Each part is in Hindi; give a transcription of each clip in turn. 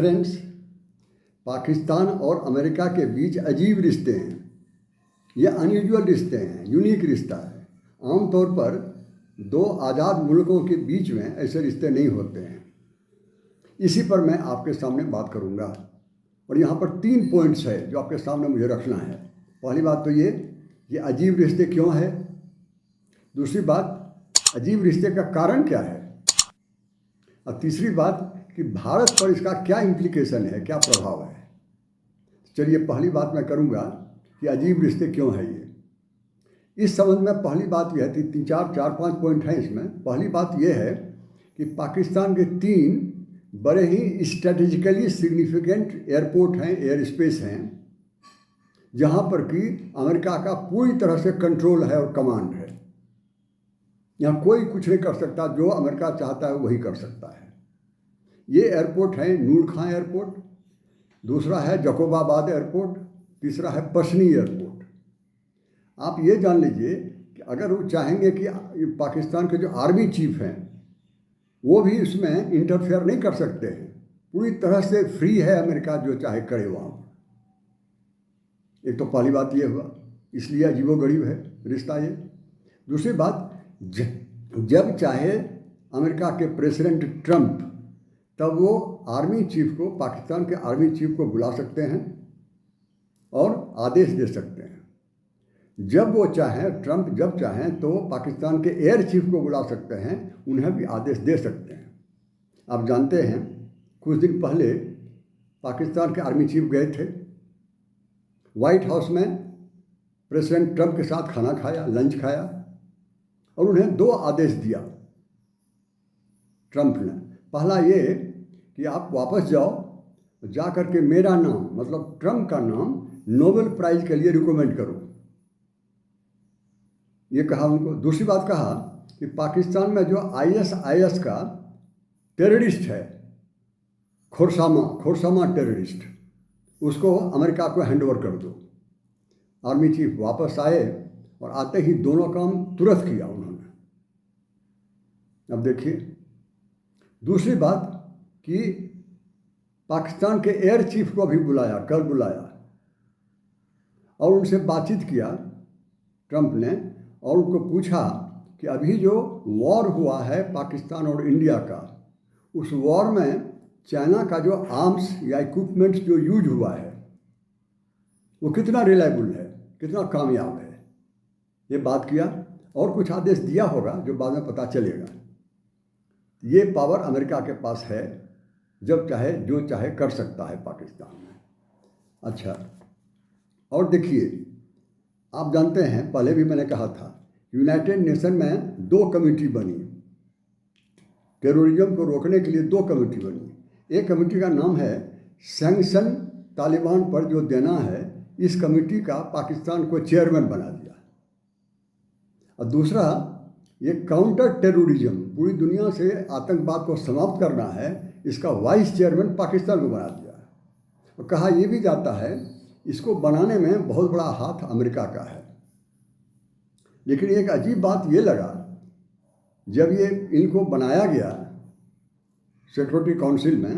फ्रेंड्स, पाकिस्तान और अमेरिका के बीच अजीब रिश्ते हैं। ये अनयूजुअल रिश्ते हैं, यूनिक रिश्ता है। आमतौर पर दो आज़ाद मुल्कों के बीच में ऐसे रिश्ते नहीं होते हैं। इसी पर मैं आपके सामने बात करूंगा और यहाँ पर 3 पॉइंट्स है जो आपके सामने मुझे रखना है। पहली बात तो ये अजीब रिश्ते क्यों है। दूसरी बात, अजीब रिश्ते का कारण क्या है। और तीसरी बात कि भारत पर इसका क्या इम्प्लीकेशन है, क्या प्रभाव है। चलिए, पहली बात मैं करूँगा कि अजीब रिश्ते क्यों है ये। इस संबंध में पहली बात यह है, चार पाँच पॉइंट हैं इसमें। पहली बात यह है कि पाकिस्तान के 3 बड़े ही स्ट्रेटेजिकली सिग्निफिकेंट एयरपोर्ट हैं, एयर स्पेस हैं, जहाँ पर कि अमेरिका का पूरी तरह से कंट्रोल है और कमांड है। यहाँ कोई कुछ नहीं कर सकता, जो अमेरिका चाहता है वही कर सकता है। ये एयरपोर्ट है नूर खां एयरपोर्ट, दूसरा है जकोबाबाद एयरपोर्ट, तीसरा है पशनी एयरपोर्ट। आप ये जान लीजिए कि अगर वो चाहेंगे कि पाकिस्तान के जो आर्मी चीफ हैं वो भी इसमें इंटरफेयर नहीं कर सकते हैं। पूरी तरह से फ्री है अमेरिका, जो चाहे करे वहाँ। एक तो पहली बात ये हुआ, इसलिए अजीबोगरीब है रिश्ता ये। दूसरी बात, जब चाहे अमेरिका के प्रेसिडेंट ट्रंप, तब वो आर्मी चीफ को, पाकिस्तान के आर्मी चीफ को बुला सकते हैं और आदेश दे सकते हैं। जब वो चाहें, ट्रंप जब चाहें तो पाकिस्तान के एयर चीफ को बुला सकते हैं, उन्हें भी आदेश दे सकते हैं। आप जानते हैं, कुछ दिन पहले पाकिस्तान के आर्मी चीफ गए थे, वाइट हाउस में प्रेसिडेंट ट्रंप के साथ खाना खाया, लंच खाया, और उन्हें 2 आदेश दिया ट्रंप ने। पहला ये कि आप वापस जाओ, जा कर के मेरा नाम, मतलब ट्रंप का नाम, नोबेल प्राइज के लिए रिकमेंड करो, ये कहा उनको। दूसरी बात कहा कि पाकिस्तान में जो ISIS का टेररिस्ट है, खोरसामा टेररिस्ट, उसको अमेरिका को हैंडओवर कर दो। आर्मी चीफ वापस आए और आते ही दोनों काम तुरंत किया उन्होंने। अब देखिए, दूसरी बात कि पाकिस्तान के एयर चीफ को भी कल बुलाया और उनसे बातचीत किया ट्रंप ने, और उनको पूछा कि अभी जो वॉर हुआ है पाकिस्तान और इंडिया का, उस वॉर में चाइना का जो आर्म्स या इक्विपमेंट्स जो यूज हुआ है वो कितना रिलायबल है, कितना कामयाब है, ये बात किया। और कुछ आदेश दिया होगा जो बाद में पता चलेगा। ये पावर अमेरिका के पास है, जब चाहे जो चाहे कर सकता है पाकिस्तान में। अच्छा, और देखिए, आप जानते हैं, पहले भी मैंने कहा था, यूनाइटेड नेशन में 2 कमेटी बनी, टेररिज्म को रोकने के लिए 2 कमेटी बनी। एक कमेटी का नाम है सैंक्शन तालिबान पर जो देना है, इस कमेटी का पाकिस्तान को चेयरमैन बना दिया। और दूसरा, ये काउंटर टेररिज्म, पूरी दुनिया से आतंकवाद को समाप्त करना है, इसका वाइस चेयरमैन पाकिस्तान को बना दिया। और कहा यह भी जाता है इसको बनाने में बहुत बड़ा हाथ अमेरिका का है। लेकिन एक अजीब बात ये लगा, जब ये इनको बनाया गया सिक्योरिटी काउंसिल में,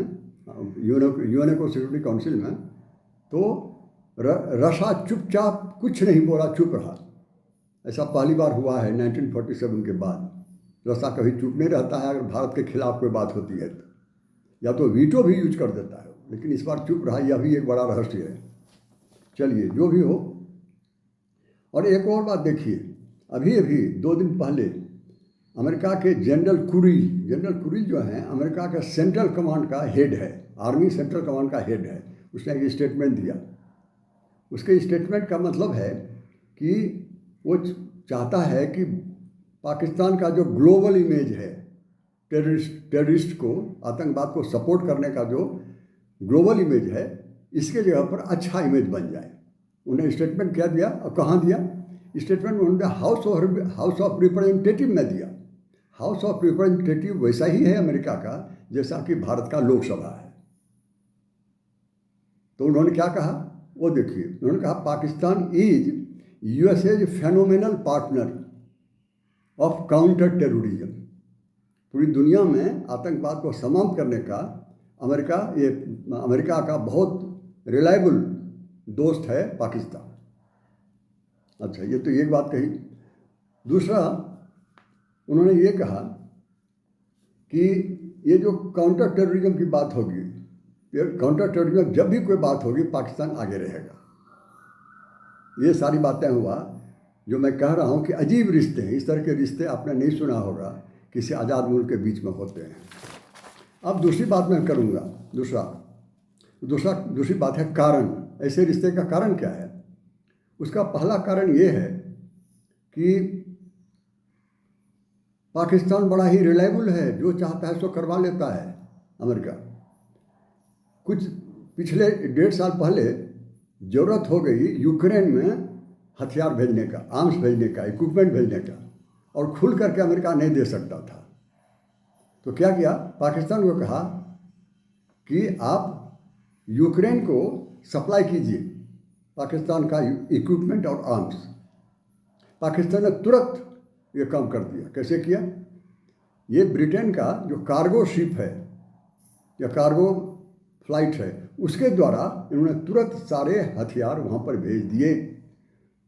यूएनओ सिक्योरिटी काउंसिल में, तो रशा चुपचाप कुछ नहीं बोला, चुप रहा। ऐसा पहली बार हुआ है 1947 के बाद। रशा कभी चुप नहीं रहता है, अगर भारत के खिलाफ कोई बात होती है तो, या तो वीटो भी यूज कर देता है, लेकिन इस बार चुप रहा। यह भी एक बड़ा रहस्य है। चलिए, जो भी हो। और एक और बात देखिए, अभी 2 दिन पहले अमेरिका के जनरल कुरिल जो हैं, अमेरिका का सेंट्रल कमांड का हेड है, आर्मी सेंट्रल कमांड का हेड है, उसने एक स्टेटमेंट दिया। उसके स्टेटमेंट का मतलब है कि वो चाहता है कि पाकिस्तान का जो ग्लोबल इमेज है, टेररिस्ट को, आतंकवाद को सपोर्ट करने का जो ग्लोबल इमेज है, इसके जगह पर अच्छा इमेज बन जाए। उन्हें स्टेटमेंट क्या दिया और कहाँ दिया? स्टेटमेंट उन्होंने हाउस ऑफ रिप्रेजेंटेटिव में दिया। हाउस ऑफ रिप्रेजेंटेटिव वैसा ही है अमेरिका का जैसा कि भारत का लोकसभा है। तो उन्होंने क्या कहा वो देखिए। उन्होंने कहा Pakistan is USA phenomenal partner of counter terrorism. पूरी दुनिया में आतंकवाद को समाप्त करने का अमेरिका का बहुत रिलायबल दोस्त है पाकिस्तान। अच्छा, ये तो एक बात कही। दूसरा, उन्होंने ये कहा कि ये जो काउंटर टेररिज्म की बात होगी, ये काउंटर टेररिज्म जब भी कोई बात होगी पाकिस्तान आगे रहेगा। ये सारी बातें हुआ जो मैं कह रहा हूँ कि अजीब रिश्ते हैं। इस तरह के रिश्ते आपने नहीं सुना होगा, किसी आज़ाद मुल्क के बीच में होते हैं। अब दूसरी बात मैं करूँगा। दूसरी बात है कारण। ऐसे रिश्ते का कारण क्या है? उसका पहला कारण ये है कि पाकिस्तान बड़ा ही रिलायबल है, जो चाहता है सो करवा लेता है अमेरिका। कुछ पिछले 1.5 साल पहले ज़रूरत हो गई यूक्रेन में हथियार भेजने का, आर्म्स भेजने का, इक्विपमेंट भेजने का, और खुल करके अमेरिका नहीं दे सकता था। तो क्या किया? पाकिस्तान को कहा कि आप यूक्रेन को सप्लाई कीजिए पाकिस्तान का इक्विपमेंट और आर्म्स। पाकिस्तान ने तुरंत ये काम कर दिया। कैसे किया? ये ब्रिटेन का जो कार्गो शिप है या कार्गो फ्लाइट है, उसके द्वारा इन्होंने तुरंत सारे हथियार वहाँ पर भेज दिए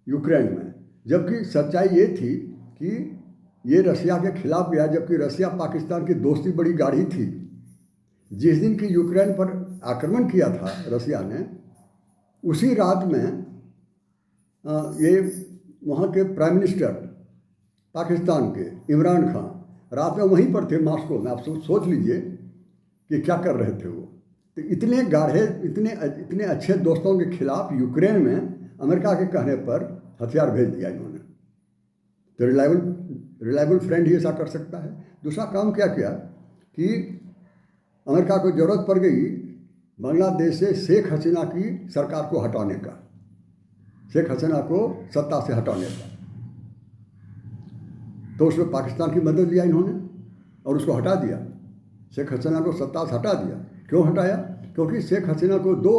यूक्रेन में। जबकि सच्चाई ये थी कि ये रसिया के खिलाफ गया, जबकि रसिया पाकिस्तान की दोस्ती बड़ी गाढ़ी थी। जिस दिन की यूक्रेन पर आक्रमण किया था रसिया ने, उसी रात में ये वहाँ के प्राइम मिनिस्टर पाकिस्तान के इमरान खान रात में वहीं पर थे, मॉस्को में। आप सोच लीजिए कि क्या कर रहे थे वो। तो इतने गाढ़े, इतने अच्छे दोस्तों के खिलाफ यूक्रेन में अमेरिका के कहने पर हथियार भेज दिया इन्होंने। तो रिलायबल फ्रेंड ही ऐसा कर सकता है। दूसरा काम क्या किया कि अमेरिका को ज़रूरत पड़ गई बांग्लादेश से शेख हसीना की सरकार को हटाने का, शेख हसीना को सत्ता से हटाने का। तो उसमें पाकिस्तान की मदद लिया इन्होंने और उसको हटा दिया। शेख हसीना को सत्ता से हटा दिया। क्यों हटाया? क्योंकि शेख हसीना को 2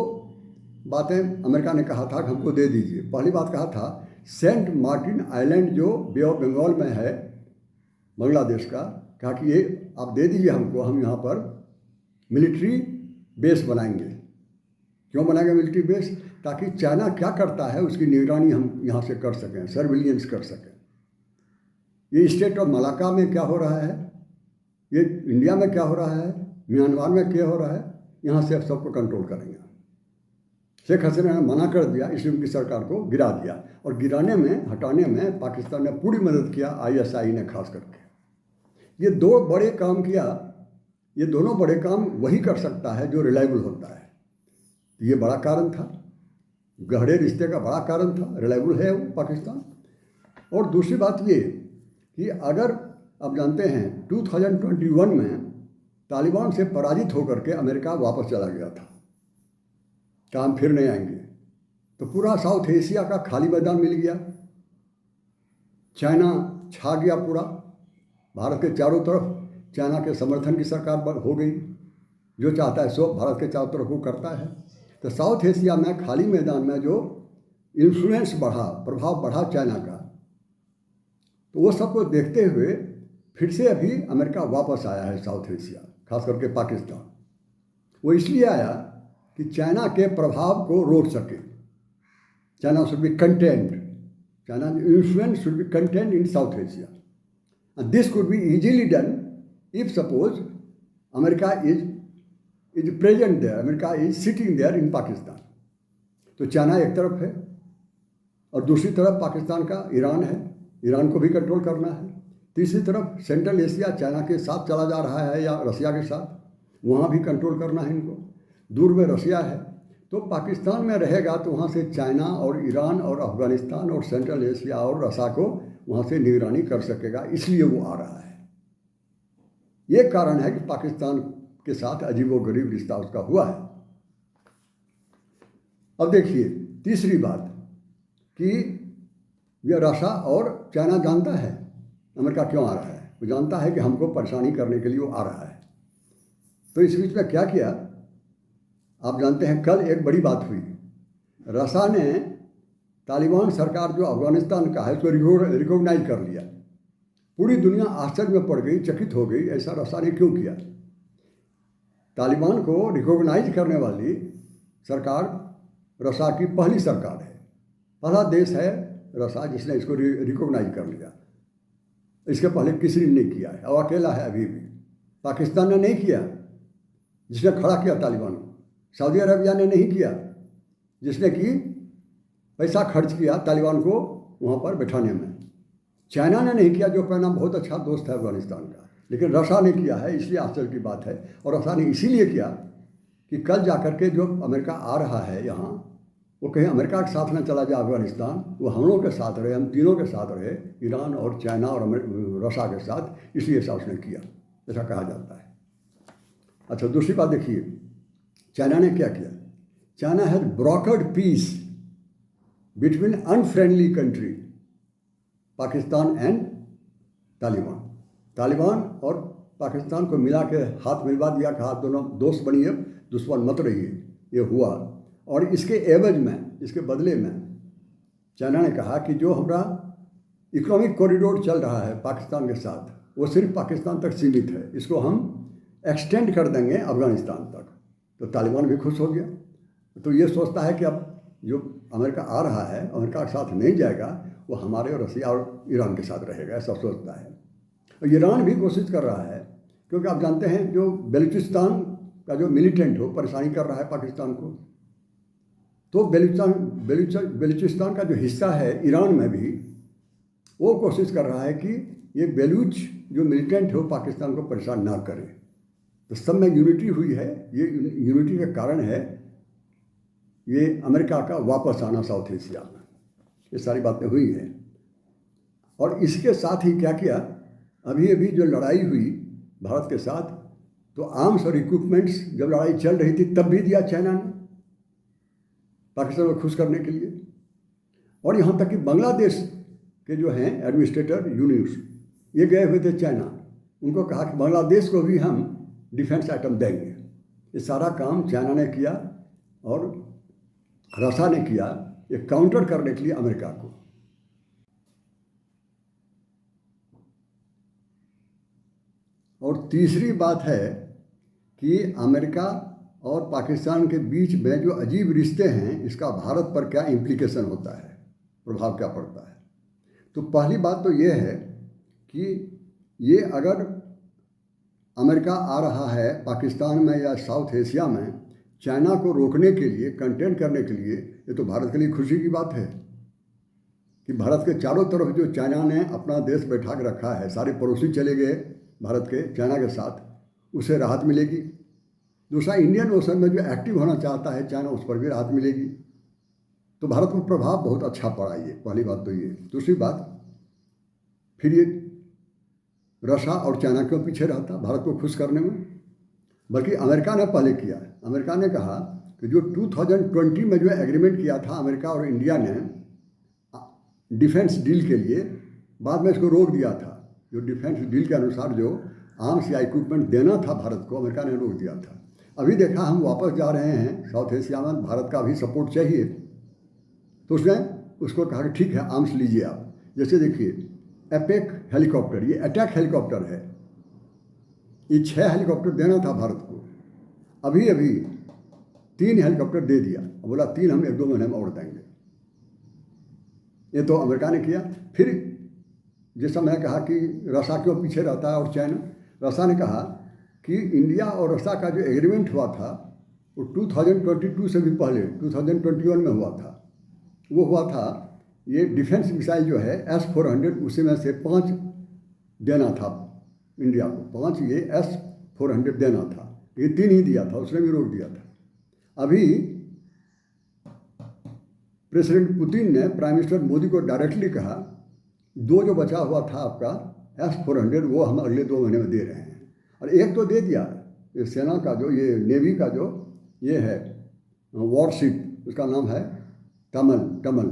बातें अमेरिका ने कहा था कि हमको दे दीजिए। पहली बात कहा था सेंट मार्टिन आइलैंड जो बे ऑफ बंगाल में है बांग्लादेश का, कहा कि ये आप दे दीजिए हमको, हम यहाँ पर मिलिट्री बेस बनाएंगे। क्यों बनाएंगे मिलिट्री बेस? ताकि चाइना क्या करता है उसकी निगरानी हम यहाँ से कर सकें, सर्विलियंस कर सकें। ये स्टेट ऑफ मलाका में क्या हो रहा है, ये इंडिया में क्या हो रहा है, म्यांमार में क्या हो रहा है, यहाँ से अब सबको कंट्रोल करेंगे। शेख हसीना ने मना कर दिया, इसलिए उनकी सरकार को गिरा दिया। और गिराने में, हटाने में पाकिस्तान ने पूरी मदद किया, ISI ने खास करके। ये 2 बड़े काम किया। ये दोनों बड़े काम वही कर सकता है जो रिलायबल होता है। ये बड़ा कारण था, गहरे रिश्ते का बड़ा कारण था। रिलायबल है वो पाकिस्तान। और दूसरी बात ये कि अगर आप जानते हैं 2021 में तालिबान से पराजित होकर के अमेरिका वापस चला गया था, काम फिर नहीं आएंगे, तो पूरा साउथ एशिया का खाली मैदान मिल गया। चाइना छा गया पूरा भारत के चारों तरफ। चाइना के समर्थन की सरकार हो गई, जो चाहता है सो भारत के चारों तरफ वो करता है। तो साउथ एशिया में खाली मैदान में जो इन्फ्लुएंस बढ़ा, प्रभाव बढ़ा चाइना का, तो वो सबको देखते हुए फिर से अभी अमेरिका वापस आया है साउथ एशिया, खास करके पाकिस्तान। वो इसलिए आया कि चाइना के प्रभाव को रोक सके। China should be content, China influence should be content in south Asia, and this could be easily done if suppose America is present there, America is sitting there in Pakistan। तो चाइना एक तरफ है और दूसरी तरफ पाकिस्तान का ईरान है, ईरान को भी कंट्रोल करना है। तीसरी तरफ सेंट्रल एशिया चाइना के साथ चला जा रहा है या रसिया के साथ, वहाँ भी कंट्रोल करना है इनको। दूर में रसिया है, तो पाकिस्तान में रहेगा तो वहाँ से चाइना और ईरान और अफगानिस्तान और सेंट्रल एशिया और रसा को वहाँ से निगरानी कर सकेगा, इसलिए वो आ रहा है। ये कारण है कि पाकिस्तान के साथ अजीबोगरीब रिश्ता उसका हुआ है। अब देखिए तीसरी बात कि यह रसा और चाइना जानता है अमेरिका क्यों आ रहा है। वो जानता है कि हमको परेशानी करने के लिए वो आ रहा है। तो इस बीच में क्या किया आप जानते हैं, कल एक बड़ी बात हुई। रसा ने तालिबान सरकार जो अफगानिस्तान का है उसको रिकॉग्नाइज कर लिया। पूरी दुनिया आश्चर्य में पड़ गई, चकित हो गई, ऐसा रसा ने क्यों किया। तालिबान को रिकॉग्नाइज करने वाली सरकार रसा की पहली सरकार है, पहला देश है रसा जिसने इसको रिकॉग्नाइज कर लिया। इसके पहले किसी ने नहीं किया है और अकेला है अभी भी। पाकिस्तान ने नहीं किया जिसने खड़ा किया तालिबान को, सऊदी अरबिया ने नहीं किया जिसने कि पैसा खर्च किया तालिबान को वहाँ पर बैठाने में, चाइना ने नहीं किया जो अपना बहुत अच्छा दोस्त है अफगानिस्तान का, लेकिन रसा ने किया है। इसलिए आश्चर्य की बात है। और रसा ने इसीलिए किया कि कल जाकर के जो अमेरिका आ रहा है यहाँ, वो कहीं अमेरिका के साथ न चला जाए अफगानिस्तान, वो हम लोगों के साथ रहे, हम तीनों के साथ रहे, ईरान और चाइना और रसा के साथ, इसलिए ऐसा उसने किया, ऐसा कहा जाता है। अच्छा, दूसरी बात देखिए, चाइना ने क्या किया। China has brokered peace between unfriendly country Pakistan and Taliban. Taliban और पाकिस्तान को मिला के हाथ मिलवा दिया, कहा दोनों दोस्त बनिए, दुश्मन मत रहिए। ये हुआ। और इसके एवज में, इसके बदले में चाइना ने कहा कि जो हमारा इकोनॉमिक कॉरिडोर चल रहा है पाकिस्तान के साथ, वो सिर्फ पाकिस्तान तक सीमित है, इसको हम एक्सटेंड कर देंगे अफगानिस्तान तक। तो तालिबान भी खुश हो गया। तो ये सोचता है कि अब जो अमेरिका आ रहा है, अमेरिका के साथ नहीं जाएगा, वो हमारे और रसिया और ईरान के साथ रहेगा, ऐसा सोचता है। और ईरान भी कोशिश कर रहा है, क्योंकि आप जानते हैं जो बलूचिस्तान का जो मिलिटेंट हो परेशानी कर रहा है पाकिस्तान को, तो बलूचिस्तान का जो हिस्सा है ईरान में भी, वो कोशिश कर रहा है कि ये बलूच जो मिलिटेंट हो पाकिस्तान को परेशान ना करें। तो सब में यूनिटी हुई है। ये यूनिटी का कारण है ये अमेरिका का वापस आना साउथ एशिया में। ये सारी बातें हुई हैं। और इसके साथ ही क्या किया, अभी अभी जो लड़ाई हुई भारत के साथ, तो आर्म्स और इक्विपमेंट्स जब लड़ाई चल रही थी तब भी दिया चाइना ने पाकिस्तान को खुश करने के लिए। और यहाँ तक कि बांग्लादेश के जो हैं एडमिनिस्ट्रेटर यूनुस, ये गए हुए थे चाइना, उनको कहा कि बांग्लादेश को भी हम डिफेंस आइटम देंगे। ये सारा काम चाइना ने किया और रसा ने किया, ये काउंटर करने के लिए अमेरिका को। और तीसरी बात है कि अमेरिका और पाकिस्तान के बीच में जो अजीब रिश्ते हैं, इसका भारत पर क्या इम्प्लीकेशन होता है, प्रभाव क्या पड़ता है। तो पहली बात तो ये है कि ये अगर अमेरिका आ रहा है पाकिस्तान में या साउथ एशिया में चाइना को रोकने के लिए, कंटेन करने के लिए, ये तो भारत के लिए खुशी की बात है कि भारत के चारों तरफ जो चाइना ने अपना देश बैठा के रखा है, सारे पड़ोसी चले गए भारत के चाइना के साथ, उसे राहत मिलेगी। दूसरा, इंडियन ओशन में जो एक्टिव होना चाहता है चाइना, उस पर भी राहत मिलेगी। तो भारत को प्रभाव बहुत अच्छा पड़ा। ये पहली बात तो ये। दूसरी बात, फिर ये रसा और चाइना क्यों पीछे रहता भारत को खुश करने में, बल्कि अमेरिका ने पहले किया है। अमेरिका ने कहा कि जो 2020 में जो एग्रीमेंट किया था अमेरिका और इंडिया ने डिफेंस डील के लिए, बाद में इसको रोक दिया था। जो डिफेंस डील के अनुसार जो आर्म्स या इक्विपमेंट देना था भारत को, अमेरिका ने रोक दिया था। अभी देखा हम वापस जा रहे हैं साउथ एशिया में, भारत का भी सपोर्ट चाहिए, तो उसने उसको कहा कि ठीक है आर्म्स लीजिए आप। जैसे देखिए एपेक हेलीकॉप्टर, ये अटैक हेलीकॉप्टर है, ये 6 हेलीकॉप्टर देना था भारत को, अभी अभी 3 हेलीकॉप्टर दे दिया और बोला 3 हम 1-2 महीने में और देंगे। ये तो अमेरिका ने किया। फिर जैसा मैंने कहा कि रसा क्यों पीछे रहता है और चाइना, रसा ने कहा कि इंडिया और रसा का जो एग्रीमेंट हुआ था वो 2022 से भी पहले 2021 में हुआ था। वो हुआ था ये डिफेंस मिसाइल जो है S-400, उसी में से 5 देना था इंडिया को, 5 ये S-400 देना था, ये 3 ही दिया था, उसने भी रोक दिया था। अभी प्रेसिडेंट पुतिन ने प्राइम मिनिस्टर मोदी को डायरेक्टली कहा 2 जो बचा हुआ था आपका S-400, वो हम अगले 2 महीने में दे रहे हैं। और 1 तो दे दिया, ये सेना का जो, ये नेवी का जो ये है वॉरशिप, उसका नाम है टमल,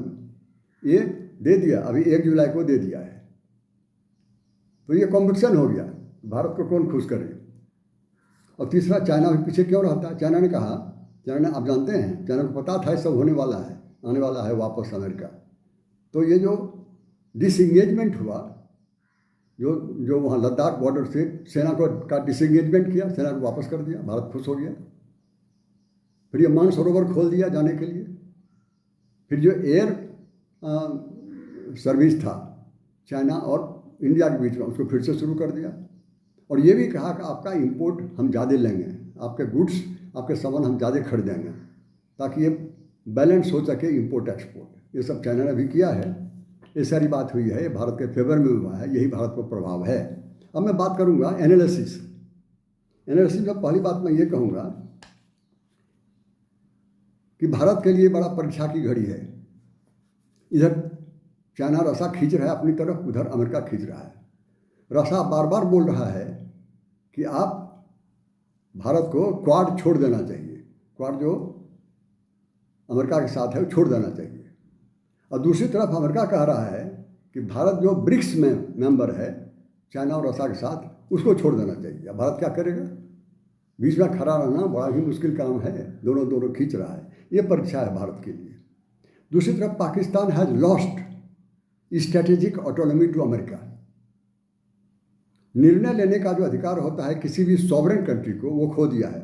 ये दे दिया, अभी 1 जुलाई को दे दिया है। तो ये कॉम्पिटिशन हो गया, भारत को कौन खुश करे। और तीसरा, चाइना भी पीछे क्यों रहता है। चाइना ने कहा, चाइना ने, आप जानते हैं चाइना को पता था ये सब होने वाला है, आने वाला है वापस अमेरिका। तो ये जो डिसएंगेजमेंट हुआ जो जो वहाँ लद्दाख बॉर्डर से सेना को का डिसएंगेजमेंट किया, सेना को वापस कर दिया, भारत खुश हो गया। फिर ये मानसरोवर खोल दिया जाने के लिए। फिर जो एयर सर्विस था चाइना और इंडिया के बीच में, उसको फिर से शुरू कर दिया। और ये भी कहा कि आपका इंपोर्ट हम ज़्यादा लेंगे, आपके गुड्स, आपके सामान हम ज़्यादा खरीदेंगे, ताकि ये बैलेंस हो सके इंपोर्ट एक्सपोर्ट। ये सब चाइना ने भी किया है। ये सारी बात हुई है, ये भारत के फेवर में हुआ है, यही भारत को प्रभाव है। अब मैं बात करूँगा एनालिसिस में। पहली बात मैं ये कहूँगा कि भारत के लिए बड़ा परीक्षा की घड़ी है। इधर चाइना रसा खींच रहा है अपनी तरफ, उधर अमेरिका खींच रहा है। रसा बार बार बोल रहा है कि आप भारत को क्वाड छोड़ देना चाहिए, क्वाड जो अमेरिका के साथ है वो छोड़ देना चाहिए। और दूसरी तरफ अमेरिका कह रहा है कि भारत जो ब्रिक्स में मेंबर है चाइना और रसा के साथ, उसको छोड़ देना चाहिए। अब भारत क्या करेगा? बीच में खड़ा रहना बड़ा ही मुश्किल काम है। दोनों खींच रहा है। ये परीक्षा है भारत के लिए। दूसरी तरफ Pakistan has lost strategic autonomy to America. निर्णय लेने का जो अधिकार होता है किसी भी सॉवरेन कंट्री को, वो खो दिया है।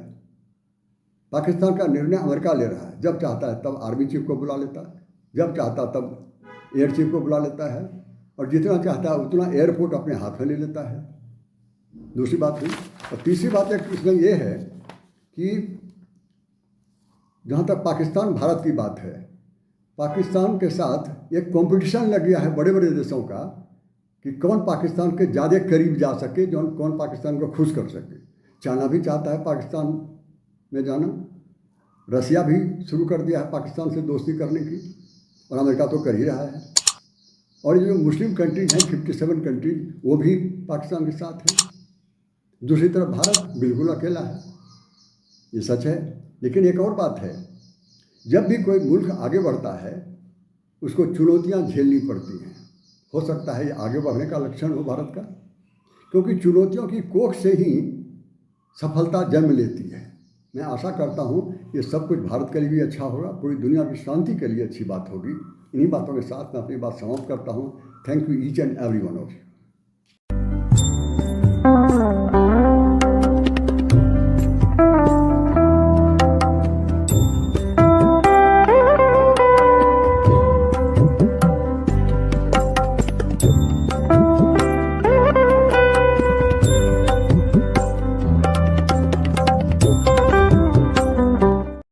पाकिस्तान का निर्णय अमेरिका ले रहा है। जब चाहता है तब आर्मी चीफ को बुला लेता है, जब चाहता तब एयर चीफ को बुला लेता है, और जितना चाहता है उतना एयरपोर्ट अपने हाथ में ले लेता है। दूसरी बात हुई। और तीसरी बात एक इसमें यह है कि जहाँ तक पाकिस्तान भारत की बात है, पाकिस्तान के साथ एक कंपटीशन लग गया है बड़े बड़े देशों का कि कौन पाकिस्तान के ज़्यादा करीब जा सके, जो कौन पाकिस्तान को खुश कर सके। चाइना भी चाहता है पाकिस्तान में जाना, रसिया भी शुरू कर दिया है पाकिस्तान से दोस्ती करने की, और अमेरिका तो कर ही रहा है। और ये जो मुस्लिम कंट्रीज हैं 57 कंट्रीज, वो भी पाकिस्तान के साथ हैं। दूसरी तरफ भारत बिल्कुल अकेला है, ये सच है। लेकिन एक और बात है, जब भी कोई मुल्क आगे बढ़ता है उसको चुनौतियां झेलनी पड़ती हैं। हो सकता है ये आगे बढ़ने का लक्षण हो भारत का, क्योंकि चुनौतियों की कोख से ही सफलता जन्म लेती है। मैं आशा करता हूँ ये सब कुछ भारत के लिए भी अच्छा होगा, पूरी दुनिया की शांति के लिए अच्छी बात होगी। इन्हीं बातों के साथ मैं अपनी बात समाप्त करता हूँ। Thank you each and every one of you.